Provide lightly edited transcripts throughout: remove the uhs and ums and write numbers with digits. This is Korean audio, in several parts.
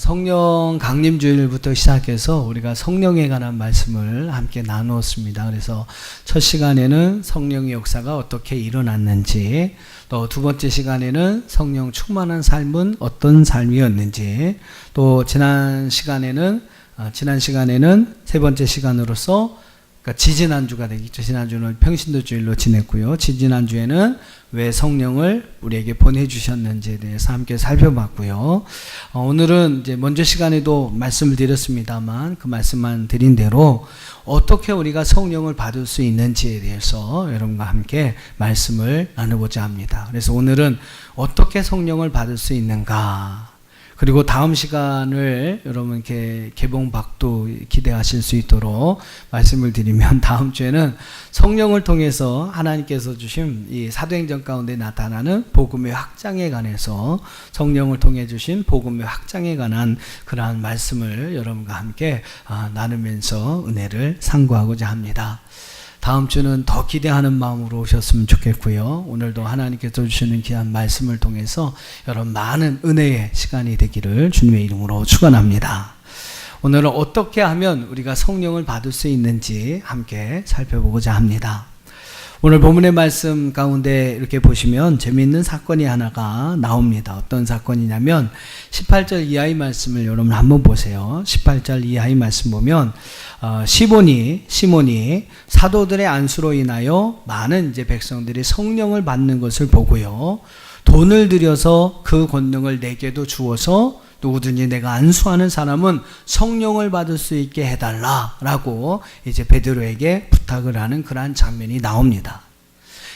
성령 강림주일부터 시작해서 우리가 성령에 관한 말씀을 함께 나누었습니다. 그래서 첫 시간에는 성령의 역사가 어떻게 일어났는지, 또 두 번째 시간에는 성령 충만한 삶은 어떤 삶이었는지, 또 지난 시간에는 세 번째 시간으로서 지지난주가 되겠죠. 지난주는 평신도 주일로 지냈고요. 지지난주에는 왜 성령을 우리에게 보내주셨는지에 대해서 함께 살펴봤고요. 오늘은 이제 먼저 시간에도 말씀을 드렸습니다만 그 말씀만 드린 대로 어떻게 우리가 성령을 받을 수 있는지에 대해서 여러분과 함께 말씀을 나누고자 합니다. 그래서 오늘은 어떻게 성령을 받을 수 있는가, 그리고 다음 시간을 여러분 개봉박도 기대하실 수 있도록 말씀을 드리면, 다음 주에는 성령을 통해서 하나님께서 주신 이 사도행전 가운데 나타나는 복음의 확장에 관해서, 성령을 통해 주신 복음의 확장에 관한 그러한 말씀을 여러분과 함께 나누면서 은혜를 상고하고자 합니다. 다음 주는 더 기대하는 마음으로 오셨으면 좋겠고요. 오늘도 하나님께서 주시는 귀한 말씀을 통해서 여러분 많은 은혜의 시간이 되기를 주님의 이름으로 축원합니다. 오늘은 어떻게 하면 우리가 성령을 받을 수 있는지 함께 살펴보고자 합니다. 오늘 본문의 말씀 가운데 이렇게 보시면 재미있는 사건이 하나가 나옵니다. 어떤 사건이냐면 18절 이하의 말씀을 여러분 한번 보세요. 18절 이하의 말씀 보면 시몬이 사도들의 안수로 인하여 많은 이제 백성들이 성령을 받는 것을 보고요, 돈을 들여서 그 권능을 내게도 주어서 누구든지 내가 안수하는 사람은 성령을 받을 수 있게 해달라라고 이제 베드로에게 부탁을 하는 그러한 장면이 나옵니다.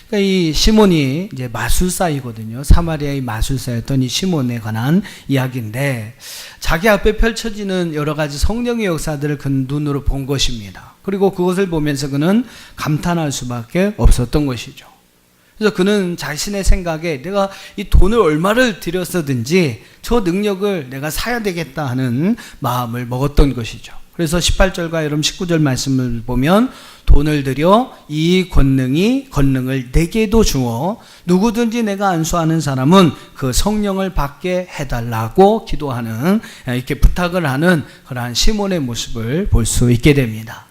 그러니까 이 시몬이 이제 마술사이거든요. 사마리아의 마술사였던 이 시몬에 관한 이야기인데, 자기 앞에 펼쳐지는 여러 가지 성령의 역사들을 그 눈으로 본 것입니다. 그리고 그것을 보면서 그는 감탄할 수밖에 없었던 것이죠. 그래서 그는 자신의 생각에 내가 이 돈을 얼마를 들여서든지 저 능력을 내가 사야 되겠다 하는 마음을 먹었던 것이죠. 그래서 18절과 여러분 19절 말씀을 보면 돈을 들여 이 권능을 내게도 주어 누구든지 내가 안수하는 사람은 그 성령을 받게 해달라고 기도하는, 이렇게 부탁을 하는 그러한 시몬의 모습을 볼 수 있게 됩니다.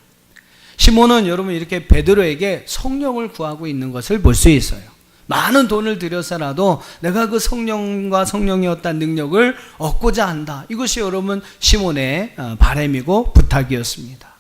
시몬은 여러분 이렇게 베드로에게 성령을 구하고 있는 것을 볼 수 있어요. 많은 돈을 들여서라도 내가 그 성령과 성령의 어떤 능력을 얻고자 한다. 이것이 여러분 시몬의 바람이고 부탁이었습니다.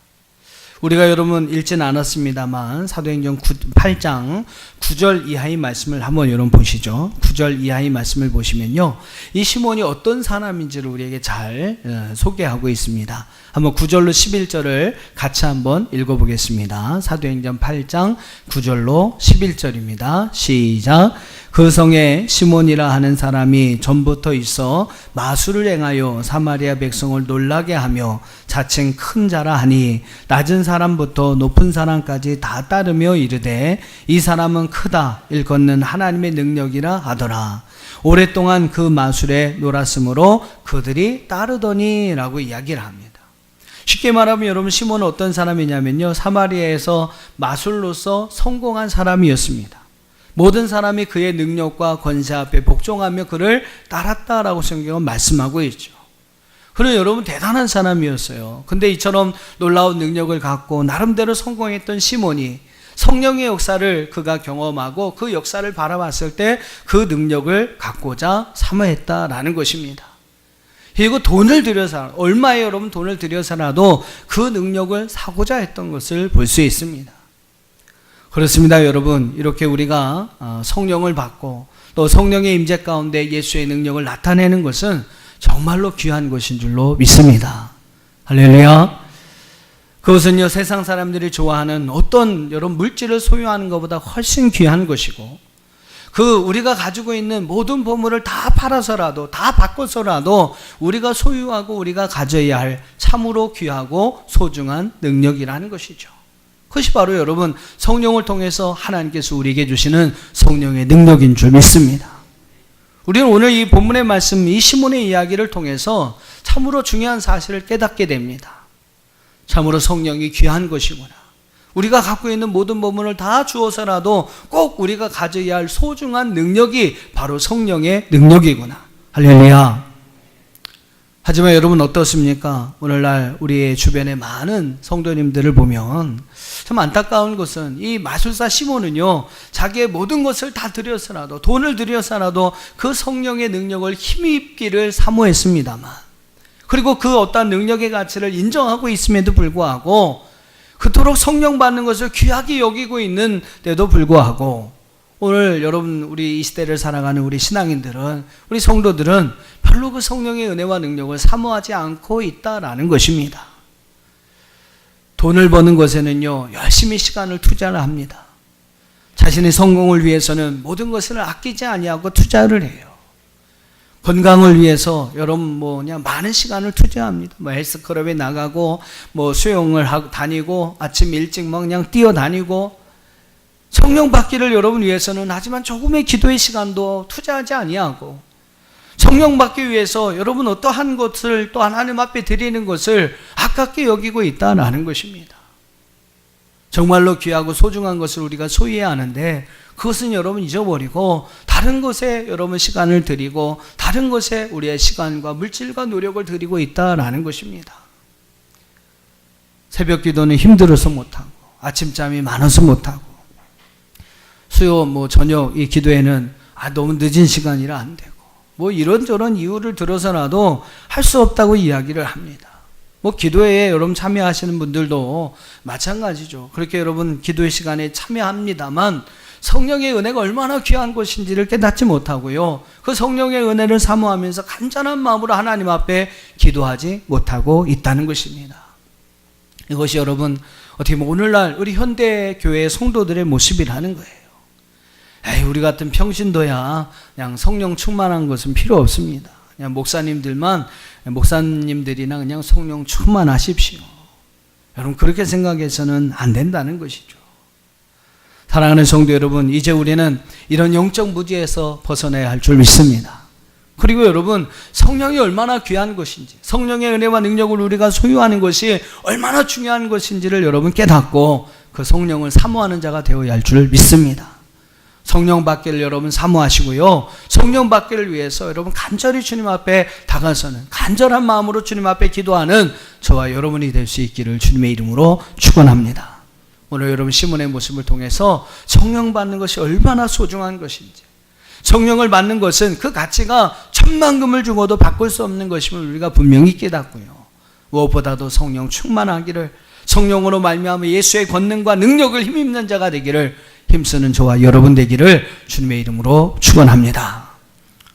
우리가 여러분 읽지는 않았습니다만 사도행전 8장 9절 이하의 말씀을 한번 여러분 보시죠. 9절 이하의 말씀을 보시면요, 이 시몬이 어떤 사람인지를 우리에게 잘 소개하고 있습니다. 한번 9절로 11절을 같이 한번 읽어보겠습니다. 사도행전 8장 9절로 11절입니다. 시작. 그 성에 시몬이라 하는 사람이 전부터 있어 마술을 행하여 사마리아 백성을 놀라게 하며 자칭 큰 자라 하니 낮은 사람부터 높은 사람까지 다 따르며 이르되 이 사람은 크다 일컫는 하나님의 능력이라 하더라. 오랫동안 그 마술에 놀았으므로 그들이 따르더니 라고 이야기를 합니다. 쉽게 말하면 여러분 시몬은 어떤 사람이냐면요, 사마리아에서 마술로서 성공한 사람이었습니다. 모든 사람이 그의 능력과 권세 앞에 복종하며 그를 따랐다라고 성경은 말씀하고 있죠. 그는 여러분 대단한 사람이었어요. 근데 이처럼 놀라운 능력을 갖고 나름대로 성공했던 시몬이 성령의 역사를 그가 경험하고 그 역사를 바라봤을 때 그 능력을 갖고자 사모했다라는 것입니다. 그리고 돈을 들여서, 얼마에 여러분 돈을 들여서라도 그 능력을 사고자 했던 것을 볼 수 있습니다. 그렇습니다, 여러분. 이렇게 우리가 성령을 받고 또 성령의 임재 가운데 예수의 능력을 나타내는 것은 정말로 귀한 것인 줄로 믿습니다. 할렐루야. 그것은요, 세상 사람들이 좋아하는 어떤 여러분 물질을 소유하는 것보다 훨씬 귀한 것이고, 우리가 가지고 있는 모든 보물을 다 팔아서라도, 다 바꿔서라도 우리가 소유하고 우리가 가져야 할 참으로 귀하고 소중한 능력이라는 것이죠. 그것이 바로 여러분 성령을 통해서 하나님께서 우리에게 주시는 성령의 능력인 줄 믿습니다. 우리는 오늘 이 본문의 말씀, 이 시몬의 이야기를 통해서 참으로 중요한 사실을 깨닫게 됩니다. 참으로 성령이 귀한 것이구나. 우리가 갖고 있는 모든 보물을 다 주어서라도 꼭 우리가 가져야 할 소중한 능력이 바로 성령의 능력이구나. 할렐루야. 하지만 여러분 어떻습니까? 오늘날 우리의 주변의 많은 성도님들을 보면 참 안타까운 것은 이 마술사 시몬은요, 자기의 모든 것을 다 들여서라도, 돈을 들여서라도 그 성령의 능력을 힘입기를 사모했습니다만, 그리고 그 어떠한 능력의 가치를 인정하고 있음에도 불구하고 그토록 성령 받는 것을 귀하게 여기고 있는데도 불구하고 오늘 여러분, 우리 이 시대를 살아가는 우리 신앙인들은, 우리 성도들은 별로 그 성령의 은혜와 능력을 사모하지 않고 있다라는 것입니다. 돈을 버는 것에는요, 열심히 시간을 투자를 합니다. 자신의 성공을 위해서는 모든 것을 아끼지 아니하고 투자를 해요. 건강을 위해서 여러분 그냥 많은 시간을 투자합니다. 헬스클럽에 나가고 수영을 하고 다니고 아침 일찍 그냥 뛰어다니고, 성령 받기를 여러분 위해서는 하지만 조금의 기도의 시간도 투자하지 아니하고, 성령 받기 위해서 여러분 어떠한 것을 또 하나님 앞에 드리는 것을 아깝게 여기고 있다는 것입니다. 정말로 귀하고 소중한 것을 우리가 소유해야 하는데 그것은 여러분 잊어버리고 다른 것에 여러분 시간을 드리고 다른 것에 우리의 시간과 물질과 노력을 드리고 있다는 것입니다. 새벽 기도는 힘들어서 못하고, 아침잠이 많아서 못하고, 수요 저녁 이 기도에는 너무 늦은 시간이라 안 되고, 이런저런 이유를 들어서라도 할 수 없다고 이야기를 합니다. 기도에 여러분 참여하시는 분들도 마찬가지죠. 그렇게 여러분 기도의 시간에 참여합니다만 성령의 은혜가 얼마나 귀한 것인지를 깨닫지 못하고요, 그 성령의 은혜를 사모하면서 간절한 마음으로 하나님 앞에 기도하지 못하고 있다는 것입니다. 이것이 여러분 어떻게 보면 오늘날 우리 현대교회 성도들의 모습이라는 거예요. 우리 같은 평신도야 그냥 성령 충만한 것은 필요 없습니다. 그냥 목사님들이나 그냥 성령 충만하십시오. 여러분 그렇게 생각해서는 안 된다는 것이죠. 사랑하는 성도 여러분, 이제 우리는 이런 영적 무지에서 벗어나야 할 줄 믿습니다. 그리고 여러분, 성령이 얼마나 귀한 것인지, 성령의 은혜와 능력을 우리가 소유하는 것이 얼마나 중요한 것인지를 여러분 깨닫고 그 성령을 사모하는 자가 되어야 할 줄 믿습니다. 성령 받기를 여러분 사모하시고요, 성령 받기를 위해서 여러분 간절히 주님 앞에 다가서는, 간절한 마음으로 주님 앞에 기도하는 저와 여러분이 될 수 있기를 주님의 이름으로 축원합니다. 오늘 여러분 시몬의 모습을 통해서 성령 받는 것이 얼마나 소중한 것인지, 성령을 받는 것은 그 가치가 천만금을 주고도 바꿀 수 없는 것임을 우리가 분명히 깨닫고요, 무엇보다도 성령 충만하기를, 성령으로 말미암아 예수의 권능과 능력을 힘입는 자가 되기를 힘쓰는 저와 여러분 되기를 주님의 이름으로 축원합니다.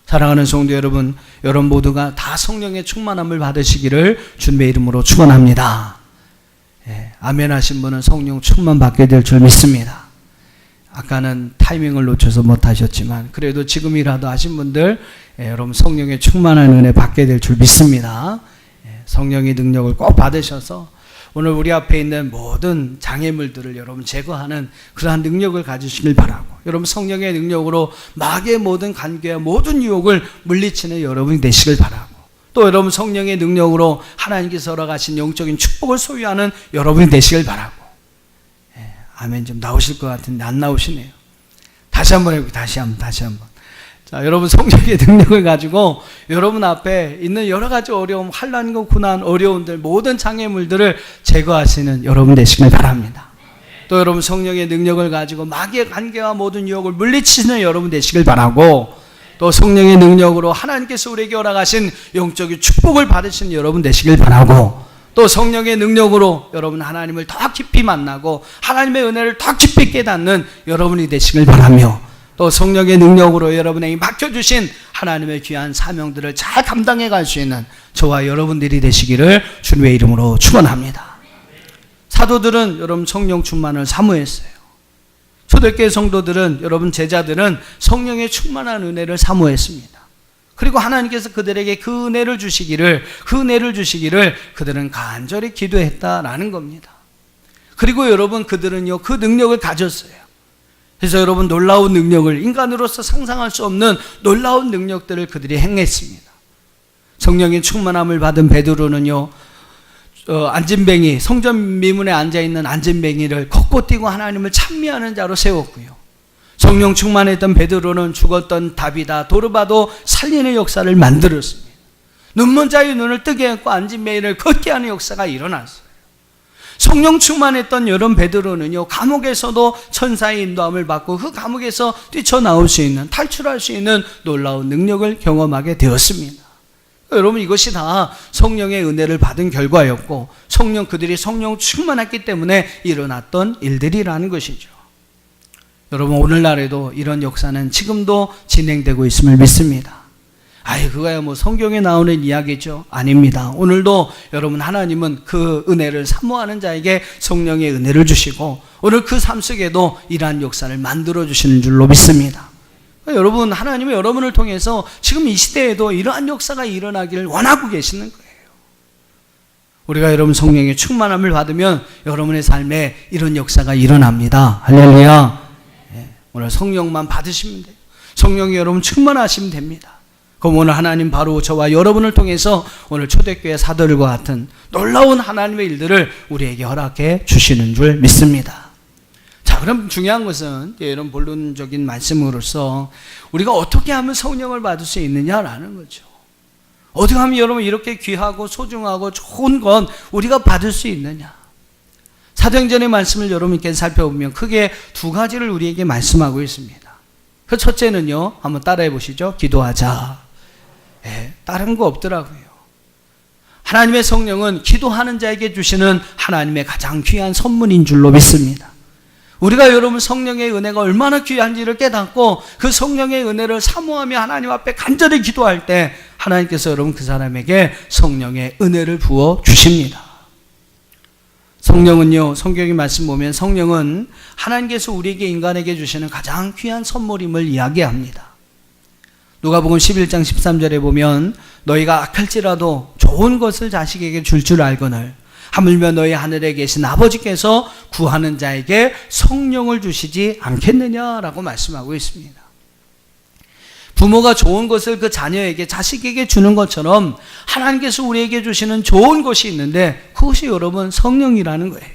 사랑하는 성도 여러분, 여러분 모두가 다 성령의 충만함을 받으시기를 주님의 이름으로 축원합니다. 아멘 하신 분은 성령 충만 받게 될 줄 믿습니다. 아까는 타이밍을 놓쳐서 못하셨지만 그래도 지금이라도 하신 분들, 여러분 성령의 충만한 은혜 받게 될 줄 믿습니다. 성령의 능력을 꼭 받으셔서 오늘 우리 앞에 있는 모든 장애물들을 여러분 제거하는 그러한 능력을 가지시길 바라고, 여러분 성령의 능력으로 마귀의 모든 관계와 모든 유혹을 물리치는 여러분이 되시길 바라고, 또 여러분 성령의 능력으로 하나님께서 허락하신 영적인 축복을 소유하는 여러분이 되시길 바라고. 아멘 좀 나오실 것 같은데 안 나오시네요. 다시 한번 해볼게요. 다시 한번. 자, 여러분 성령의 능력을 가지고 여러분 앞에 있는 여러 가지 어려움, 환난과 고난, 어려움들, 모든 장애물들을 제거하시는 여러분 되시길 바랍니다. 또 여러분 성령의 능력을 가지고 마귀의 관계와 모든 유혹을 물리치는 여러분 되시길 바라고, 또 성령의 능력으로 하나님께서 우리에게 허락하신 영적인 축복을 받으시는 여러분 되시길 바라고, 또 성령의 능력으로 여러분 하나님을 더 깊이 만나고 하나님의 은혜를 더 깊이 깨닫는 여러분이 되시길 바라며, 또 성령의 능력으로 여러분에게 맡겨주신 하나님의 귀한 사명들을 잘 감당해 갈 수 있는 저와 여러분들이 되시기를 주님의 이름으로 축원합니다. 사도들은 여러분 성령 충만을 사모했어요. 초대교회 성도들은, 여러분 제자들은 성령의 충만한 은혜를 사모했습니다. 그리고 하나님께서 그들에게 그 은혜를 주시기를 그들은 간절히 기도했다라는 겁니다. 그리고 여러분 그들은요 그 능력을 가졌어요. 그래서 여러분 놀라운 능력을, 인간으로서 상상할 수 없는 놀라운 능력들을 그들이 행했습니다. 성령의 충만함을 받은 베드로는요, 안진뱅이, 성전 미문에 앉아있는 안진뱅이를 걷고 뛰고 하나님을 찬미하는 자로 세웠고요, 성령 충만했던 베드로는 죽었던 다비다, 도르바도 살리는 역사를 만들었습니다. 눈먼 자의 눈을 뜨게 했고 앉은 매일을 걷게 하는 역사가 일어났어요. 성령 충만했던 여러분 베드로는요, 감옥에서도 천사의 인도함을 받고 그 감옥에서 뛰쳐나올 수 있는, 탈출할 수 있는 놀라운 능력을 경험하게 되었습니다. 여러분, 이것이 다 성령의 은혜를 받은 결과였고 그들이 성령 충만했기 때문에 일어났던 일들이라는 것이죠. 여러분, 오늘날에도 이런 역사는 지금도 진행되고 있음을 믿습니다. 그거야 뭐 성경에 나오는 이야기죠. 아닙니다. 오늘도 여러분, 하나님은 그 은혜를 사모하는 자에게 성령의 은혜를 주시고 오늘 그 삶 속에도 이러한 역사를 만들어 주시는 줄로 믿습니다. 여러분, 하나님은 여러분을 통해서 지금 이 시대에도 이러한 역사가 일어나기를 원하고 계시는 거예요. 우리가 여러분 성령의 충만함을 받으면 여러분의 삶에 이런 역사가 일어납니다. 할렐루야. 오늘 성령만 받으시면 돼요. 성령이 여러분 충만하시면 됩니다. 그럼 오늘 하나님 바로 저와 여러분을 통해서 오늘 초대교회 사도들과 같은 놀라운 하나님의 일들을 우리에게 허락해 주시는 줄 믿습니다. 자, 그럼 중요한 것은 이런 본론적인 말씀으로서 우리가 어떻게 하면 성령을 받을 수 있느냐라는 거죠. 어떻게 하면 여러분 이렇게 귀하고 소중하고 좋은 건 우리가 받을 수 있느냐. 사도행전의 말씀을 여러분께 살펴보면 크게 두 가지를 우리에게 말씀하고 있습니다. 그 첫째는요, 한번 따라해 보시죠. 기도하자. 다른 거 없더라고요. 하나님의 성령은 기도하는 자에게 주시는 하나님의 가장 귀한 선물인 줄로 믿습니다. 우리가 여러분 성령의 은혜가 얼마나 귀한지를 깨닫고 그 성령의 은혜를 사모하며 하나님 앞에 간절히 기도할 때 하나님께서 여러분 그 사람에게 성령의 은혜를 부어 주십니다. 성령은요, 성경의 말씀 보면 성령은 하나님께서 우리에게 인간에게 주시는 가장 귀한 선물임을 이야기합니다. 누가복음 11장 13절에 보면 너희가 악할지라도 좋은 것을 자식에게 줄 줄 알거늘 하물며 너희 하늘에 계신 아버지께서 구하는 자에게 성령을 주시지 않겠느냐라고 말씀하고 있습니다. 부모가 좋은 것을 그 자녀에게, 자식에게 주는 것처럼 하나님께서 우리에게 주시는 좋은 것이 있는데 그것이 여러분 성령이라는 거예요.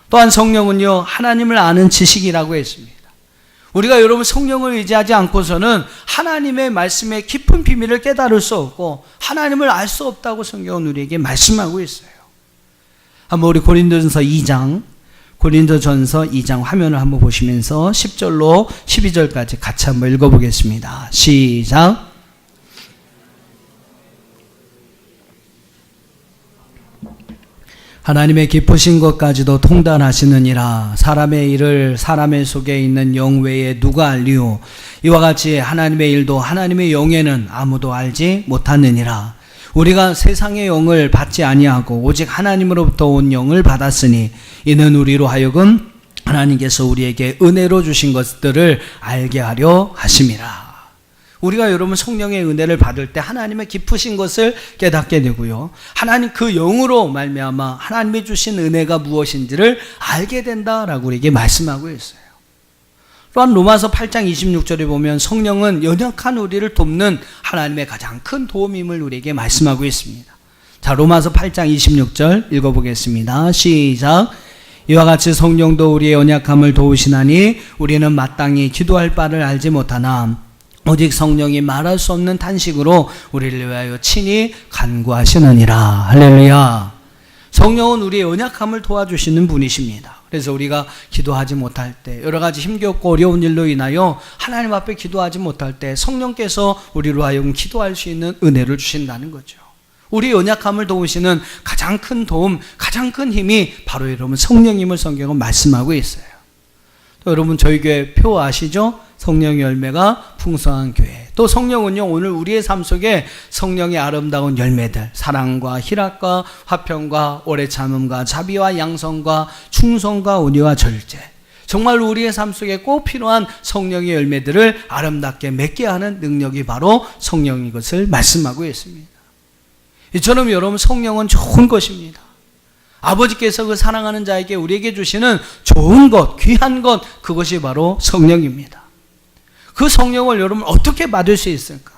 또한 성령은요, 하나님을 아는 지식이라고 했습니다. 우리가 여러분 성령을 의지하지 않고서는 하나님의 말씀의 깊은 비밀을 깨달을 수 없고 하나님을 알 수 없다고 성경은 우리에게 말씀하고 있어요. 한번 우리 고린도전서 2장 화면을 한번 보시면서 10절로 12절까지 같이 한번 읽어보겠습니다. 시작. 하나님의 깊으신 것까지도 통달하시느니라. 사람의 일을 사람의 속에 있는 영 외에 누가 알리오. 이와 같이 하나님의 일도 하나님의 영에는 아무도 알지 못하느니라. 우리가 세상의 영을 받지 아니하고 오직 하나님으로부터 온 영을 받았으니 이는 우리로 하여금 하나님께서 우리에게 은혜로 주신 것들을 알게 하려 하심이라. 우리가 여러분 성령의 은혜를 받을 때 하나님의 깊으신 것을 깨닫게 되고요, 하나님 그 영으로 말미암아 하나님이 주신 은혜가 무엇인지를 알게 된다라고 우리에게 말씀하고 있어요. 또한 로마서 8장 26절에 보면 성령은 연약한 우리를 돕는 하나님의 가장 큰 도움임을 우리에게 말씀하고 있습니다. 자, 로마서 8장 26절 읽어보겠습니다. 시작. 이와 같이 성령도 우리의 연약함을 도우시나니 우리는 마땅히 기도할 바를 알지 못하나 오직 성령이 말할 수 없는 탄식으로 우리를 위하여 친히 간구하시느니라. 할렐루야. 성령은 우리의 연약함을 도와주시는 분이십니다. 그래서 우리가 기도하지 못할 때, 여러 가지 힘겹고 어려운 일로 인하여 하나님 앞에 기도하지 못할 때 성령께서 우리로 하여금 기도할 수 있는 은혜를 주신다는 거죠. 우리 연약함을 도우시는 가장 큰 도움, 가장 큰 힘이 바로 여러분 성령임을 성경은 말씀하고 있어요. 또 여러분 저희 교회 표 아시죠? 성령의 열매가 풍성한 교회. 또 성령은요, 오늘 우리의 삶 속에 성령의 아름다운 열매들, 사랑과 희락과 화평과 오래 참음과 자비와 양성과 충성과 온유와 절제, 정말 우리의 삶 속에 꼭 필요한 성령의 열매들을 아름답게 맺게 하는 능력이 바로 성령인 것을 말씀하고 있습니다. 이처럼 여러분 성령은 좋은 것입니다. 아버지께서 그 사랑하는 자에게 우리에게 주시는 좋은 것, 귀한 것, 그것이 바로 성령입니다. 그 성령을 여러분 어떻게 받을 수 있을까?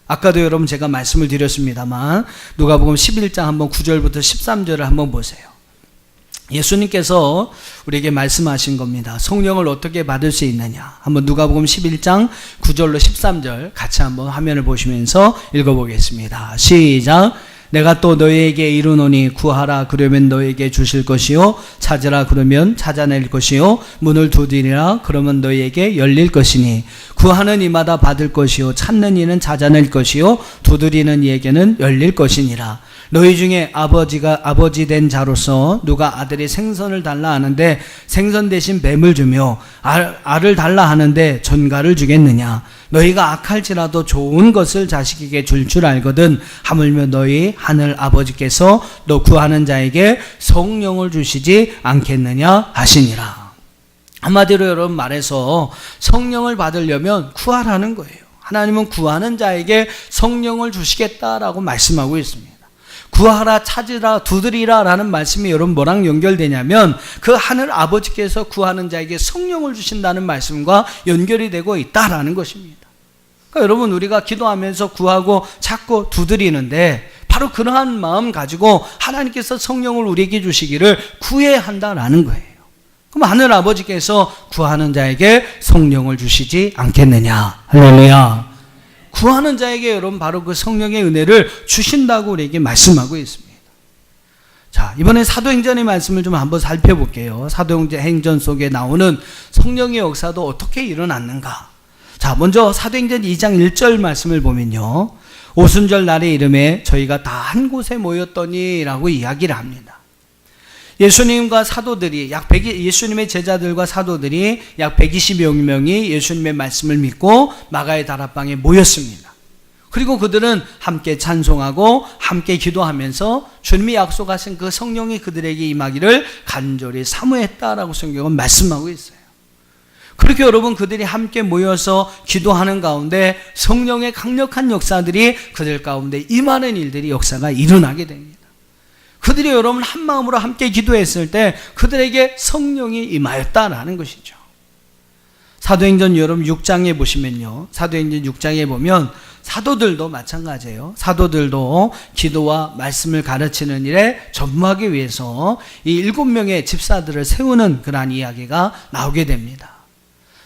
아까도 여러분 제가 말씀을 드렸습니다만 누가복음 11장 한번 9절부터 13절을 한번 보세요. 예수님께서 우리에게 말씀하신 겁니다. 성령을 어떻게 받을 수 있느냐. 한번 누가복음 11장 9절로 13절 같이 한번 화면을 보시면서 읽어보겠습니다. 시작. 내가 또 너희에게 이르노니 구하라 그러면 너희에게 주실 것이요 찾으라 그러면 찾아낼 것이요 문을 두드리라 그러면 너희에게 열릴 것이니 구하는 이마다 받을 것이요 찾는 이는 찾아낼 것이요 두드리는 이에게는 열릴 것이니라. 너희 중에 아버지 된 자로서 누가 아들이 생선을 달라 하는데 생선 대신 뱀을 주며 알을 달라 하는데 전갈을 주겠느냐. 너희가 악할지라도 좋은 것을 자식에게 줄 알거든 하물며 너희 하늘 아버지께서 너 구하는 자에게 성령을 주시지 않겠느냐 하시니라. 한마디로 여러분 말해서 성령을 받으려면 구하라는 거예요. 하나님은 구하는 자에게 성령을 주시겠다라고 말씀하고 있습니다. 구하라 찾으라 두드리라 라는 말씀이 여러분 뭐랑 연결되냐면 그 하늘 아버지께서 구하는 자에게 성령을 주신다는 말씀과 연결이 되고 있다라는 것입니다. 그러니까 여러분 우리가 기도하면서 구하고 찾고 두드리는데 바로 그러한 마음 가지고 하나님께서 성령을 우리에게 주시기를 구해야 한다라는 거예요. 그럼 하늘 아버지께서 구하는 자에게 성령을 주시지 않겠느냐. 할렐루야. 구하는 자에게 여러분 바로 그 성령의 은혜를 주신다고 우리에게 말씀하고 있습니다. 자, 이번에 사도행전의 말씀을 좀 한번 살펴볼게요. 사도행전 속에 나오는 성령의 역사도 어떻게 일어났는가. 자, 먼저 사도행전 2장 1절 말씀을 보면요. 오순절 날의 이름에 저희가 다 한 곳에 모였더니 라고 이야기를 합니다. 예수님과 사도들이 예수님의 제자들과 사도들이 약 120여 명이 예수님의 말씀을 믿고 마가의 다락방에 모였습니다. 그리고 그들은 함께 찬송하고 함께 기도하면서 주님이 약속하신 그 성령이 그들에게 임하기를 간절히 사모했다라고 성경은 말씀하고 있어요. 그렇게 여러분 그들이 함께 모여서 기도하는 가운데 성령의 강력한 역사들이 그들 가운데 임하는 일들이 역사가 일어나게 됩니다. 그들이 여러분 한 마음으로 함께 기도했을 때 그들에게 성령이 임하였다라는 것이죠. 사도행전 여러분 6장에 보시면요. 사도행전 6장에 보면 사도들도 마찬가지예요. 사도들도 기도와 말씀을 가르치는 일에 전무하기 위해서 이 7명의 집사들을 세우는 그러한 이야기가 나오게 됩니다.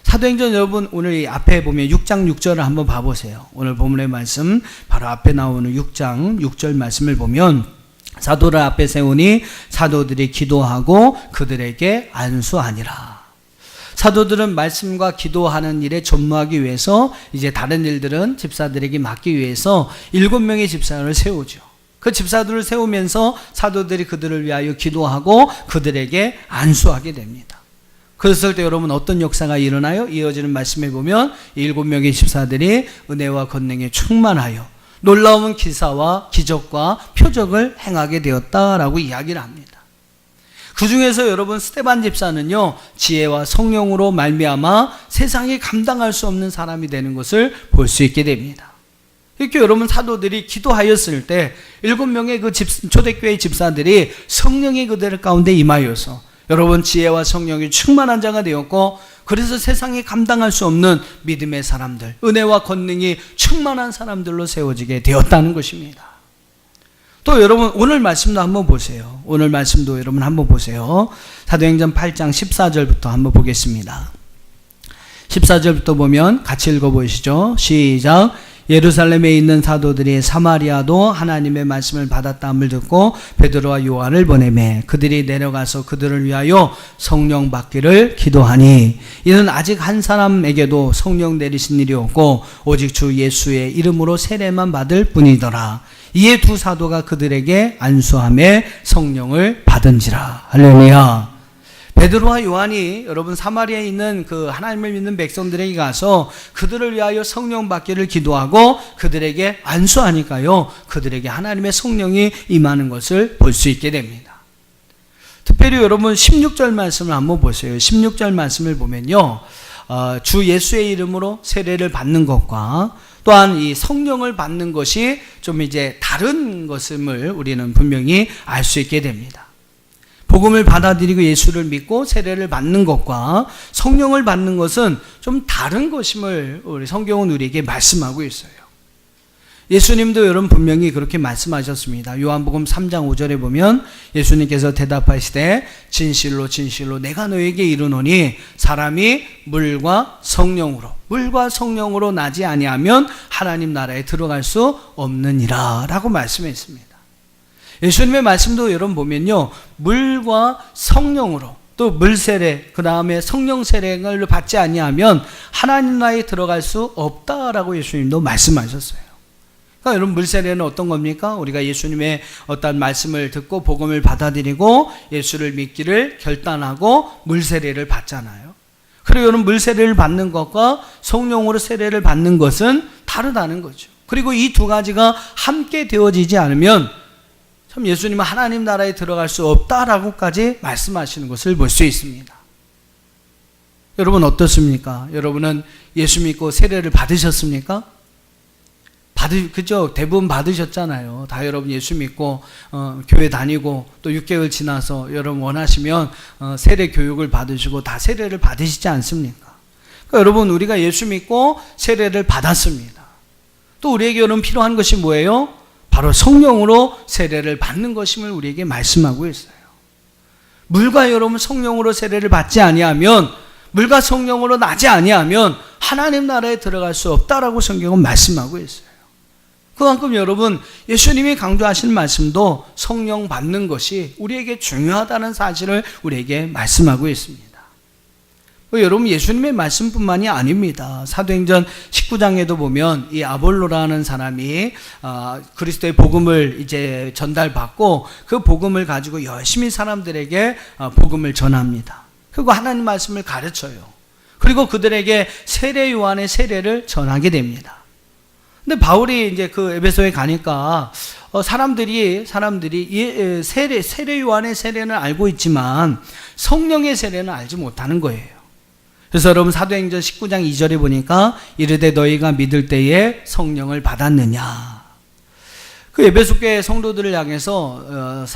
사도행전 여러분 오늘 이 앞에 보면 6장 6절을 한번 봐보세요. 오늘 본문의 말씀 바로 앞에 나오는 6장 6절 말씀을 보면 사도를 앞에 세우니 사도들이 기도하고 그들에게 안수하니라. 사도들은 말씀과 기도하는 일에 전무하기 위해서 이제 다른 일들은 집사들에게 맡기 위해서 7명의 집사를 세우죠. 그 집사들을 세우면서 사도들이 그들을 위하여 기도하고 그들에게 안수하게 됩니다. 그랬을 때 여러분 어떤 역사가 일어나요? 이어지는 말씀에 보면 7명의 집사들이 은혜와 권능에 충만하여 놀라운 기사와 기적과 표적을 행하게 되었다라고 이야기를 합니다. 그 중에서 여러분 스데반 집사는요 지혜와 성령으로 말미암아 세상이 감당할 수 없는 사람이 되는 것을 볼 수 있게 됩니다. 이렇게 여러분 사도들이 기도하였을 때 7명의 그 초대교회 집사들이 성령이 그들 가운데 임하여서 여러분 지혜와 성령이 충만한 자가 되었고 그래서 세상이 감당할 수 없는 믿음의 사람들, 은혜와 권능이 충만한 사람들로 세워지게 되었다는 것입니다. 또 여러분 오늘 말씀도 한번 보세요. 오늘 말씀도 여러분 한번 보세요. 사도행전 8장 14절부터 한번 보겠습니다. 14절부터 보면 같이 읽어보시죠. 시작. 예루살렘에 있는 사도들이 사마리아도 하나님의 말씀을 받았다함을 듣고 베드로와 요한을 보내매 그들이 내려가서 그들을 위하여 성령 받기를 기도하니 이는 아직 한 사람에게도 성령 내리신 일이 없고 오직 주 예수의 이름으로 세례만 받을 뿐이더라. 이에 두 사도가 그들에게 안수하며 성령을 받은지라. 할렐루야. 베드로와 요한이 여러분 사마리아에 있는 그 하나님을 믿는 백성들에게 가서 그들을 위하여 성령 받기를 기도하고 그들에게 안수하니까요 그들에게 하나님의 성령이 임하는 것을 볼 수 있게 됩니다. 특별히 여러분 16절 말씀을 한번 보세요. 16절 말씀을 보면요 주 예수의 이름으로 세례를 받는 것과 또한 이 성령을 받는 것이 좀 이제 다른 것임을 우리는 분명히 알 수 있게 됩니다. 복음을 받아들이고 예수를 믿고 세례를 받는 것과 성령을 받는 것은 좀 다른 것임을 우리 성경은 우리에게 말씀하고 있어요. 예수님도 여러분 분명히 그렇게 말씀하셨습니다. 요한복음 3장 5절에 보면 예수님께서 대답하시되 진실로 진실로 내가 너에게 이르노니 사람이 물과 성령으로 나지 아니하면 하나님 나라에 들어갈 수 없느니라 라고 말씀했습니다. 예수님의 말씀도 여러분 보면요, 물과 성령으로, 또 물세례, 그 다음에 성령 세례를 받지 아니하면 하나님 나라에 들어갈 수 없다라고 예수님도 말씀하셨어요. 그러니까 여러분, 물세례는 어떤 겁니까? 우리가 예수님의 어떤 말씀을 듣고 복음을 받아들이고 예수를 믿기를 결단하고 물세례를 받잖아요. 그리고 여러분, 물세례를 받는 것과 성령으로 세례를 받는 것은 다르다는 거죠. 그리고 이 두 가지가 함께 되어지지 않으면 참 예수님은 하나님 나라에 들어갈 수 없다라고까지 말씀하시는 것을 볼 수 있습니다. 여러분 어떻습니까? 여러분은 예수 믿고 세례를 받으셨습니까? 그죠? 대부분 받으셨잖아요. 다 여러분 예수 믿고 교회 다니고 또 6개월 지나서 여러분 원하시면 세례 교육을 받으시고 다 세례를 받으시지 않습니까? 그러니까 여러분, 우리가 예수 믿고 세례를 받았습니다. 또 우리에게 여러분 필요한 것이 뭐예요? 바로 성령으로 세례를 받는 것임을 우리에게 말씀하고 있어요. 물과 여러분 성령으로 세례를 받지 아니하면, 물과 성령으로 나지 아니하면 하나님 나라에 들어갈 수 없다라고 성경은 말씀하고 있어요. 그만큼 여러분, 예수님이 강조하신 말씀도 성령 받는 것이 우리에게 중요하다는 사실을 우리에게 말씀하고 있습니다. 여러분, 예수님의 말씀뿐만이 아닙니다. 사도행전 19장에도 보면 이 아볼로라는 사람이 그리스도의 복음을 이제 전달받고 그 복음을 가지고 열심히 사람들에게 복음을 전합니다. 그리고 하나님 말씀을 가르쳐요. 그리고 그들에게 세례 요한의 세례를 전하게 됩니다. 근데 바울이 이제 그 에베소에 가니까 사람들이 세례 요한의 세례는 알고 있지만 성령의 세례는 알지 못하는 거예요. 그래서 여러분, 사도행전 19장 2절에 보니까 이르되 너희가 믿을 때에 성령을 받았느냐. 그 에베소 교회 성도들을 향해서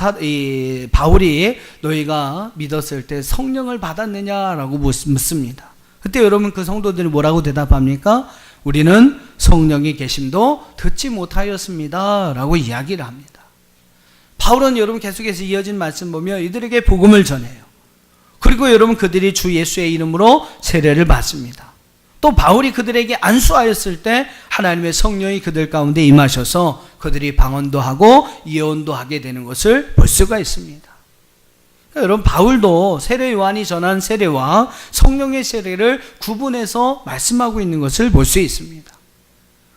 바울이 너희가 믿었을 때 성령을 받았느냐라고 묻습니다. 그때 여러분, 그 성도들이 뭐라고 대답합니까? 우리는 성령이 계심도 듣지 못하였습니다 라고 이야기를 합니다. 바울은 여러분 계속해서 이어진 말씀 보면 이들에게 복음을 전해요. 그리고 여러분, 그들이 주 예수의 이름으로 세례를 받습니다. 또 바울이 그들에게 안수하였을 때 하나님의 성령이 그들 가운데 임하셔서 그들이 방언도 하고 예언도 하게 되는 것을 볼 수가 있습니다. 그러니까 여러분, 바울도 세례 요한이 전한 세례와 성령의 세례를 구분해서 말씀하고 있는 것을 볼 수 있습니다.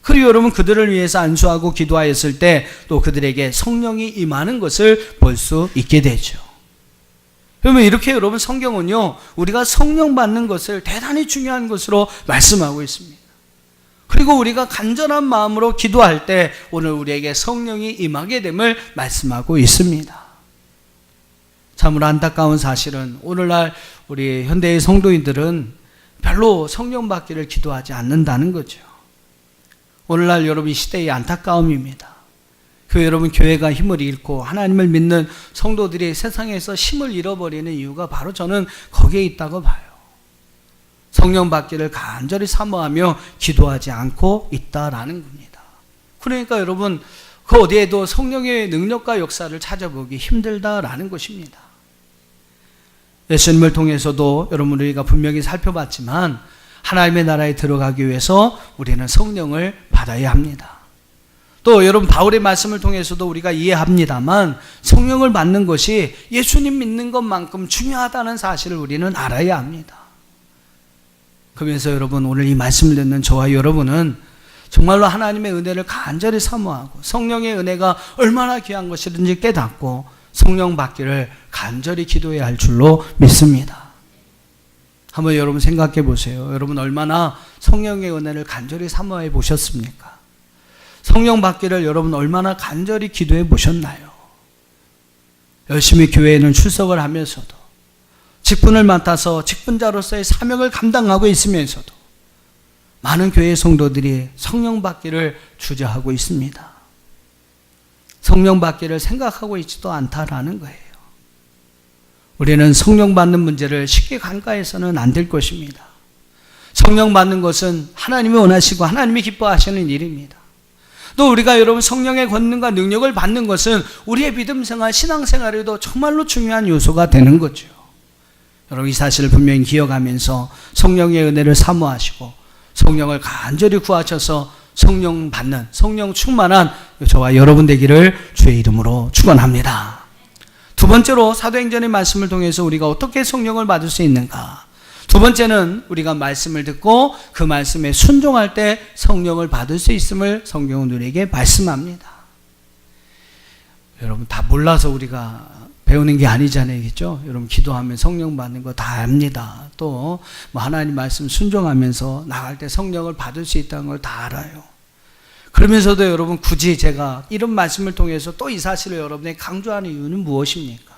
그리고 여러분, 그들을 위해서 안수하고 기도하였을 때 또 그들에게 성령이 임하는 것을 볼 수 있게 되죠. 그러면 이렇게 여러분, 성경은요, 우리가 성령 받는 것을 대단히 중요한 것으로 말씀하고 있습니다. 그리고 우리가 간절한 마음으로 기도할 때 오늘 우리에게 성령이 임하게 됨을 말씀하고 있습니다. 참으로 안타까운 사실은 오늘날 우리 현대의 성도인들은 별로 성령 받기를 기도하지 않는다는 거죠. 오늘날 여러분, 이 시대의 안타까움입니다. 여러분, 교회가 힘을 잃고 하나님을 믿는 성도들이 세상에서 힘을 잃어버리는 이유가 바로 저는 거기에 있다고 봐요. 성령 받기를 간절히 사모하며 기도하지 않고 있다라는 겁니다. 그러니까 여러분, 그 어디에도 성령의 능력과 역사를 찾아보기 힘들다라는 것입니다. 예수님을 통해서도 여러분, 우리가 분명히 살펴봤지만 하나님의 나라에 들어가기 위해서 우리는 성령을 받아야 합니다. 또 여러분, 바울의 말씀을 통해서도 우리가 이해합니다만 성령을 받는 것이 예수님 믿는 것만큼 중요하다는 사실을 우리는 알아야 합니다. 그러면서 여러분, 오늘 이 말씀을 듣는 저와 여러분은 정말로 하나님의 은혜를 간절히 사모하고 성령의 은혜가 얼마나 귀한 것이든지 깨닫고 성령 받기를 간절히 기도해야 할 줄로 믿습니다. 한번 여러분 생각해 보세요. 여러분, 얼마나 성령의 은혜를 간절히 사모해 보셨습니까? 성령 받기를 여러분 얼마나 간절히 기도해 보셨나요? 열심히 교회에는 출석을 하면서도, 직분을 맡아서 직분자로서의 사명을 감당하고 있으면서도 많은 교회 성도들이 성령 받기를 주저하고 있습니다. 성령 받기를 생각하고 있지도 않다라는 거예요. 우리는 성령 받는 문제를 쉽게 간과해서는 안 될 것입니다. 성령 받는 것은 하나님이 원하시고 하나님이 기뻐하시는 일입니다. 또 우리가 여러분 성령의 권능과 능력을 받는 것은 우리의 믿음 생활, 신앙 생활에도 정말로 중요한 요소가 되는 거죠. 여러분 이 사실을 분명히 기억하면서 성령의 은혜를 사모하시고 성령을 간절히 구하셔서 성령 받는, 성령 충만한 저와 여러분 되기를 주의 이름으로 축원합니다. 두 번째로 사도행전의 말씀을 통해서 우리가 어떻게 성령을 받을 수 있는가? 두 번째는 우리가 말씀을 듣고 그 말씀에 순종할 때 성령을 받을 수 있음을 성경은 우리에게 말씀합니다. 여러분 다 몰라서 우리가 배우는 게 아니잖아요, 그렇죠? 여러분 기도하면 성령 받는 거 다 압니다. 또 뭐 하나님 말씀 순종하면서 나갈 때 성령을 받을 수 있다는 걸 다 알아요. 그러면서도 여러분 굳이 제가 이런 말씀을 통해서 또 이 사실을 여러분에게 강조하는 이유는 무엇입니까?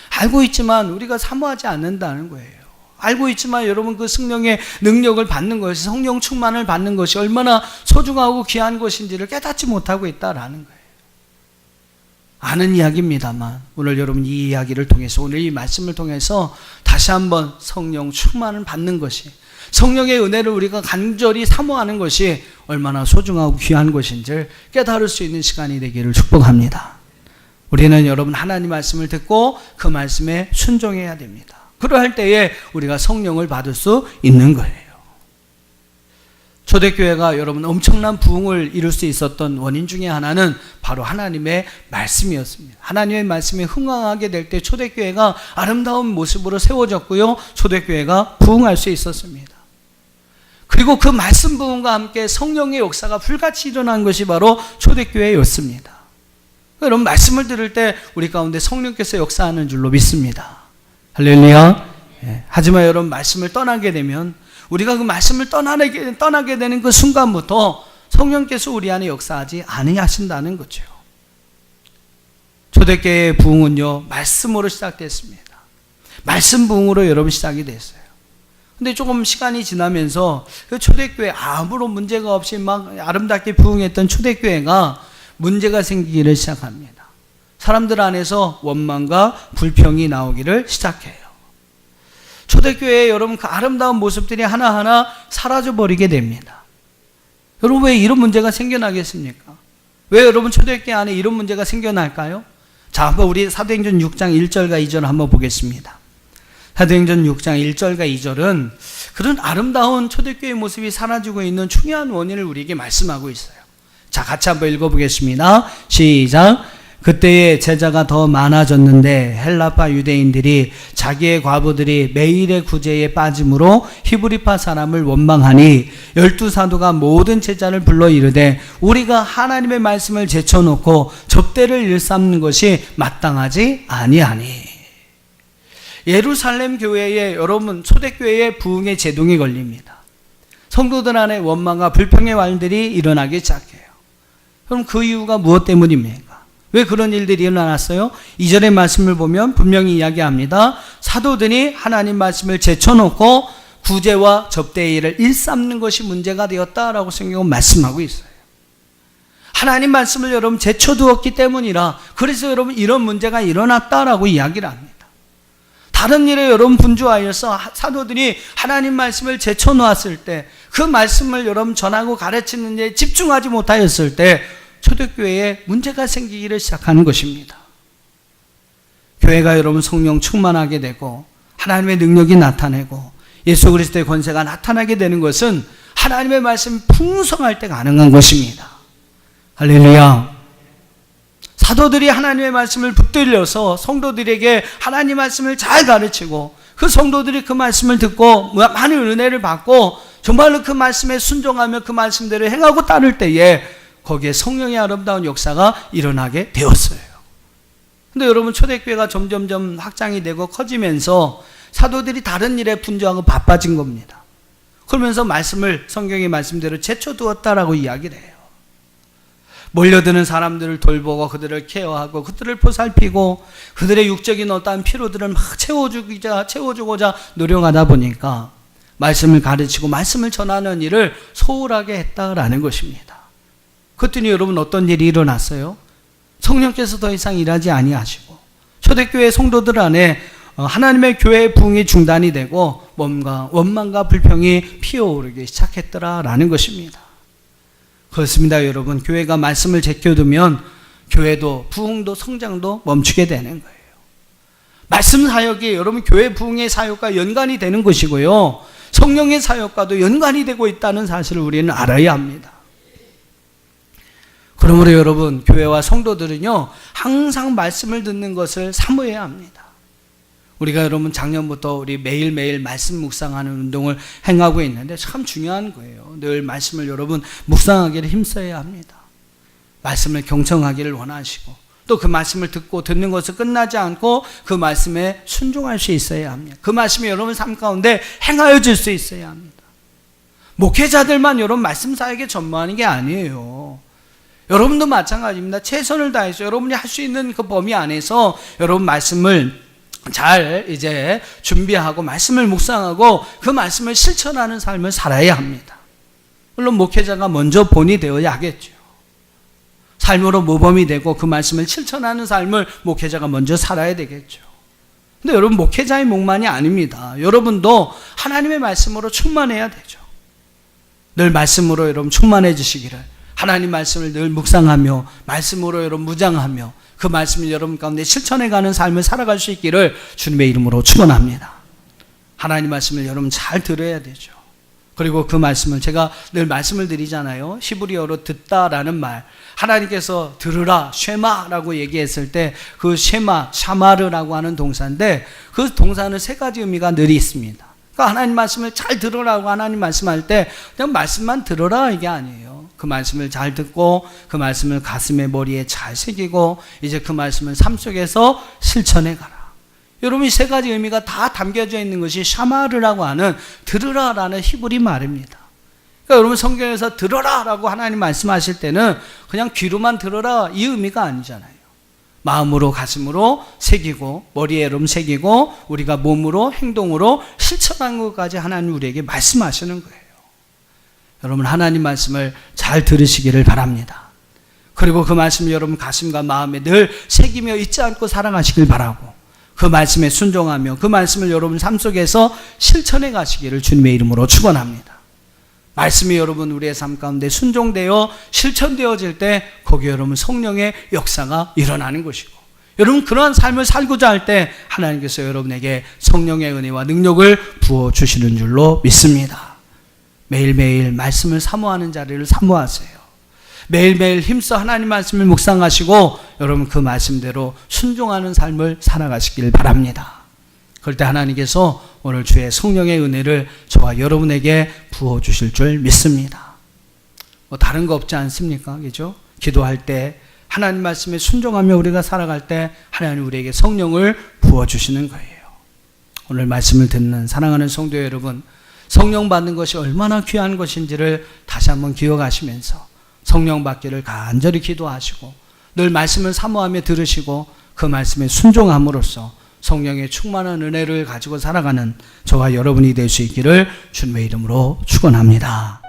알고 있지만 우리가 사모하지 않는다는 거예요. 알고 있지만 여러분 그 성령의 능력을 받는 것이, 성령 충만을 받는 것이 얼마나 소중하고 귀한 것인지를 깨닫지 못하고 있다라는 거예요. 아는 이야기입니다만 오늘 여러분 이 이야기를 통해서, 오늘 이 말씀을 통해서 다시 한번 성령 충만을 받는 것이, 성령의 은혜를 우리가 간절히 사모하는 것이 얼마나 소중하고 귀한 것인지를 깨달을 수 있는 시간이 되기를 축복합니다. 우리는 여러분 하나님 말씀을 듣고 그 말씀에 순종해야 됩니다. 그러할 때에 우리가 성령을 받을 수 있는 거예요. 초대교회가 여러분 엄청난 부흥을 이룰 수 있었던 원인 중에 하나는 바로 하나님의 말씀이었습니다. 하나님의 말씀에 흥황하게 될 때 초대교회가 아름다운 모습으로 세워졌고요, 초대교회가 부흥할 수 있었습니다. 그리고 그 말씀 부흥과 함께 성령의 역사가 불같이 일어난 것이 바로 초대교회였습니다. 여러분 말씀을 들을 때 우리 가운데 성령께서 역사하는 줄로 믿습니다. 할렐루야. 하지만 여러분 말씀을 떠나게 되면, 우리가 그 말씀을 떠나게 되는 그 순간부터 성령께서 우리 안에 역사하지 아니하신다는 거죠. 초대교회의 부흥은요, 말씀으로 시작됐습니다. 말씀 부흥으로 여러분 시작이 됐어요. 근데 조금 시간이 지나면서 그 초대교회 아무런 문제가 없이 막 아름답게 부흥했던 초대교회가 문제가 생기기를 시작합니다. 사람들 안에서 원망과 불평이 나오기를 시작해요. 초대교회에 여러분 그 아름다운 모습들이 하나하나 사라져버리게 됩니다. 여러분 왜 이런 문제가 생겨나겠습니까? 왜 여러분 초대교회 안에 이런 문제가 생겨날까요? 자, 한번 우리 사도행전 6장 1절과 2절 한번 보겠습니다. 사도행전 6장 1절과 2절은 그런 아름다운 초대교회의 모습이 사라지고 있는 중요한 원인을 우리에게 말씀하고 있어요. 자, 같이 한번 읽어보겠습니다. 시작. 그때의 제자가 더 많아졌는데 헬라파 유대인들이 자기의 과부들이 매일의 구제에 빠짐으로 히브리파 사람을 원망하니 12사도가 모든 제자를 불러 이르되 우리가 하나님의 말씀을 제쳐놓고 접대를 일삼는 것이 마땅하지 아니하니. 예루살렘 교회에 여러분 초대교회의 부흥의 제동이 걸립니다. 성도들 안에 원망과 불평의 말들이 일어나기 시작해요. 그럼 그 이유가 무엇 때문입니까? 왜 그런 일들이 일어났어요? 2절의 말씀을 보면 분명히 이야기합니다. 사도들이 하나님 말씀을 제쳐놓고 구제와 접대의 일을 일삼는 것이 문제가 되었다라고 성경은 말씀하고 있어요. 하나님 말씀을 여러분 제쳐두었기 때문이라, 그래서 여러분 이런 문제가 일어났다라고 이야기를 합니다. 다른 일에 여러분 분주하여서 사도들이 하나님 말씀을 제쳐놓았을 때, 그 말씀을 여러분 전하고 가르치는 데 집중하지 못하였을 때 초대교회에 문제가 생기기를 시작하는 것입니다. 교회가 여러분 성령 충만하게 되고 하나님의 능력이 나타내고 예수 그리스도의 권세가 나타나게 되는 것은 하나님의 말씀이 풍성할 때 가능한 것입니다. 할렐루야. 사도들이 하나님의 말씀을 붙들려서 성도들에게 하나님 말씀을 잘 가르치고 그 성도들이 그 말씀을 듣고 많은 은혜를 받고 정말로 그 말씀에 순종하며 그 말씀대로 행하고 따를 때에 거기에 성령의 아름다운 역사가 일어나게 되었어요. 근데 여러분 초대교회가 점점점 확장이 되고 커지면서 사도들이 다른 일에 분주하고 바빠진 겁니다. 그러면서 말씀을 성경의 말씀대로 제쳐두었다라고 이야기를 해요. 몰려드는 사람들을 돌보고 그들을 케어하고 그들을 보살피고 그들의 육적인 어떠한 피로들을 막 채워주고자 노력하다 보니까 말씀을 가르치고 말씀을 전하는 일을 소홀하게 했다라는 것입니다. 그랬더니 여러분 어떤 일이 일어났어요? 성령께서 더 이상 일하지 아니하시고 초대교회 성도들 안에 하나님의 교회의 부흥이 중단이 되고 뭔가 원망과 불평이 피어오르기 시작했더라라는 것입니다. 그렇습니다, 여러분. 교회가 말씀을 제껴두면 교회도 부흥도 성장도 멈추게 되는 거예요. 말씀 사역이 여러분 교회 부흥의 사역과 연관이 되는 것이고요, 성령의 사역과도 연관이 되고 있다는 사실을 우리는 알아야 합니다. 그러므로 여러분, 교회와 성도들은요 항상 말씀을 듣는 것을 사모해야 합니다. 우리가 여러분 작년부터 우리 매일매일 말씀 묵상하는 운동을 행하고 있는데 참 중요한 거예요. 늘 말씀을 여러분 묵상하기를 힘써야 합니다. 말씀을 경청하기를 원하시고, 또 그 말씀을 듣는 것을 끝나지 않고 그 말씀에 순종할 수 있어야 합니다. 그 말씀이 여러분 삶 가운데 행하여질 수 있어야 합니다. 목회자들만 여러분 말씀 사역에 전무하는 게 아니에요. 여러분도 마찬가지입니다. 최선을 다해서 여러분이 할 수 있는 그 범위 안에서 여러분 말씀을 잘 이제 준비하고 말씀을 묵상하고 그 말씀을 실천하는 삶을 살아야 합니다. 물론 목회자가 먼저 본이 되어야 하겠죠. 삶으로 모범이 되고 그 말씀을 실천하는 삶을 목회자가 먼저 살아야 되겠죠. 근데 여러분, 목회자의 목만이 아닙니다. 여러분도 하나님의 말씀으로 충만해야 되죠. 늘 말씀으로 여러분 충만해지시기를, 하나님 말씀을 늘 묵상하며 말씀으로 여러분 무장하며 그 말씀을 여러분 가운데 실천해가는 삶을 살아갈 수 있기를 주님의 이름으로 축원합니다. 하나님 말씀을 여러분 잘 들어야 되죠. 그리고 그 말씀을, 제가 늘 말씀을 드리잖아요. 히브리어로 듣다라는 말, 하나님께서 들으라, 쉐마라고 얘기했을 때 그 쉐마, 샤마르라고 하는 동사인데 그 동사는 세 가지 의미가 늘 있습니다. 그러니까 하나님 말씀을 잘 들으라고 하나님 말씀할 때 그냥 말씀만 들어라 이게 아니에요. 그 말씀을 잘 듣고 그 말씀을 가슴에 머리에 잘 새기고 이제 그 말씀을 삶 속에서 실천해 가라. 여러분, 이 세 가지 의미가 다 담겨져 있는 것이 샤마르라고 하는 들으라라는 히브리 말입니다. 그러니까 여러분, 성경에서 들어라라고 하나님 말씀하실 때는 그냥 귀로만 들어라 이 의미가 아니잖아요. 마음으로 가슴으로 새기고 머리에 여러분 새기고 우리가 몸으로 행동으로 실천하는 것까지 하나님 우리에게 말씀하시는 거예요. 여러분, 하나님 말씀을 잘 들으시기를 바랍니다. 그리고 그 말씀을 여러분 가슴과 마음에 늘 새기며 잊지 않고 살아가시길 바라고, 그 말씀에 순종하며 그 말씀을 여러분 삶 속에서 실천해 가시기를 주님의 이름으로 축원합니다. 말씀이 여러분 우리의 삶 가운데 순종되어 실천되어질 때 거기에 여러분 성령의 역사가 일어나는 것이고, 여러분 그러한 삶을 살고자 할 때 하나님께서 여러분에게 성령의 은혜와 능력을 부어주시는 줄로 믿습니다. 매일매일 말씀을 사모하는 자리를 사모하세요. 매일매일 힘써 하나님 말씀을 묵상하시고 여러분 그 말씀대로 순종하는 삶을 살아가시길 바랍니다. 그럴 때 하나님께서 오늘 주의 성령의 은혜를 저와 여러분에게 부어주실 줄 믿습니다. 뭐 다른 거 없지 않습니까? 그죠? 기도할 때 하나님 말씀에 순종하며 우리가 살아갈 때 하나님 우리에게 성령을 부어주시는 거예요. 오늘 말씀을 듣는 사랑하는 성도 여러분, 성령 받는 것이 얼마나 귀한 것인지를 다시 한번 기억하시면서 성령 받기를 간절히 기도하시고 늘 말씀을 사모하며 들으시고 그 말씀에 순종함으로써 성령의 충만한 은혜를 가지고 살아가는 저와 여러분이 될 수 있기를 주님의 이름으로 축원합니다.